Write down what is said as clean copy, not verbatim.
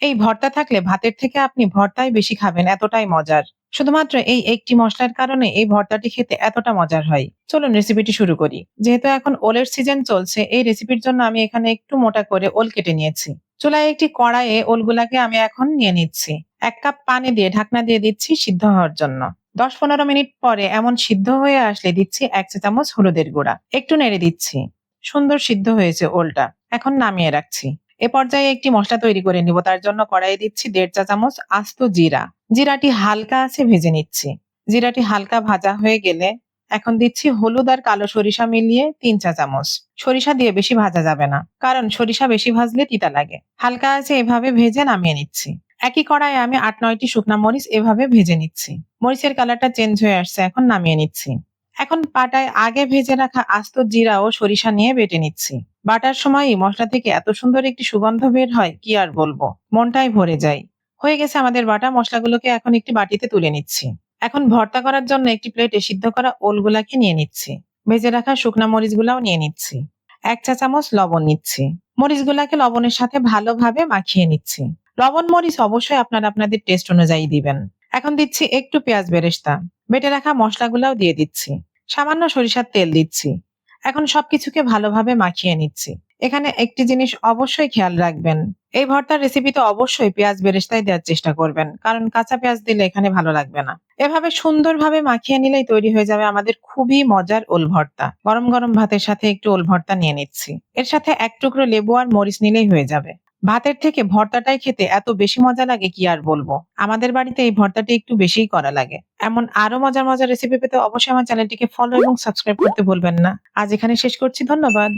এই ভর্তা থাকলে ভাতের থেকে আপনি ভর্তাই বেশি খাবেন, এতটাই মজার। শুধুমাত্র এই একটি মসলার কারণে এই ভর্তাটি খেতে এতটা মজার হয়। চলুন রেসিপিটি শুরু করি। যেহেতু এখন ওলের সিজন চলছে, এই রেসিপির জন্য আমি এখানে একটু মোটা করে ওল কেটে নিয়েছি। চুলায় একটি কড়াইয়ে ওলগুলাকে আমি এখন নিয়ে নিচ্ছি। ১ কাপ পানি দিয়ে ঢাকনা দিয়ে দিচ্ছি সিদ্ধ হওয়ার জন্য। ১০-১৫ মিনিট পরে এমন সিদ্ধ হয়ে আসলে দিচ্ছি ১ চা চামচ হলুদের গুঁড়া। একটু নেড়ে দিচ্ছি। সুন্দর সিদ্ধ হয়েছে ওলটা। এখন নামিয়ে রাখছি। এ পর্যায়ে একটি মসলা তৈরি করে নিব। তার জন্য কড়াইয়ে দিচ্ছি ১.৫ চা চামচ আস্ত জিরা। জিরাটি হালকা আছে ভেজে নিচ্ছি। জিরাটি হালকা ভাজা হয়ে গেলে এখন দিচ্ছি হলুদ আর কালো সরিষা মিলিয়ে ৩ চা চামচ। সরিষা দিয়ে বেশি ভাজা যাবে না, কারণ সরিষা বেশি ভাজলে তিতা লাগে। হালকা আছে এভাবে ভেজে নামিয়ে নিচ্ছি। একই কড়াইয়ে আমি ৮-৯টি শুকনা মরিচ এভাবে ভেজে নিচ্ছি। মরিচের কালারটা চেঞ্জ হয়ে আসছে, এখন নামিয়ে নিচ্ছি। এখন পাটায় আগে ভেজে রাখা আস্ত জিরা ও সরিষা নিয়ে বেটে নিচ্ছি। বাটার সময়ই মসলা থেকে এত সুন্দর একটি সুগন্ধ বের হয়, কি আর বলবো, মনটাই ভরে যায়। হয়ে গেছে আমাদের বাটা মশলাগুলোকে এখন একটি বাটিতে তুলে নিচ্ছি। এখন ভর্তা করার জন্য একটি প্লেটে সিদ্ধ করা ওলগুলাকে নিয়ে নিচ্ছি। ভেজে রাখা শুকনা মরিচগুলাও নিয়ে নিচ্ছি। ১ চা চামচ লবণ নিচ্ছি। মরিচগুলাকে লবণের সাথে ভালোভাবে মাখিয়ে নিচ্ছি। লবণ মরিচ অবশ্যই আপনারা আপনাদের টেস্ট অনুযায়ী দিবেন। এখন দিচ্ছি একটু পেঁয়াজ বেরেস্তা। বেটে রাখা মশলাগুলাও দিয়ে দিচ্ছি। সামান্য সরিষার তেল দিচ্ছি। এখন সবকিছুকে ভালোভাবে মাখিয়ে নিচ্ছি। এখানে একটি জিনিস অবশ্যই খেয়াল রাখবেন। এই ভর্তার রেসিপিতে অবশ্যই পেঁয়াজ বেরেস্তাই দেওয়ার চেষ্টা করবেন, কারণ কাঁচা পেঁয়াজ দিলে এখানে ভালো লাগবে না। এভাবে সুন্দরভাবে মাখিয়ে নিলেই তৈরি হয়ে যাবে আমাদের খুবই মজার ওল ভর্তা। গরম গরম ভাতের সাথে একটু ওল ভর্তা নিয়ে নিচ্ছি। এর সাথে ১ টুকরো লেবু আর মরিচ নিলেই হয়ে যাবে। ভাতের থেকে ভর্তাটাই খেতে এত বেশি মজা লাগে, কি আর বলবো। আমাদের বাড়িতে এই ভর্তাটি একটু বেশিই করা লাগে। এমন আরো মজার মজার রেসিপি পেতে অবশ্যই আমার চ্যানেলটিকে ফলো এবং সাবস্ক্রাইব করতে ভুলবেন না। আজ এখানে শেষ করছি। ধন্যবাদ।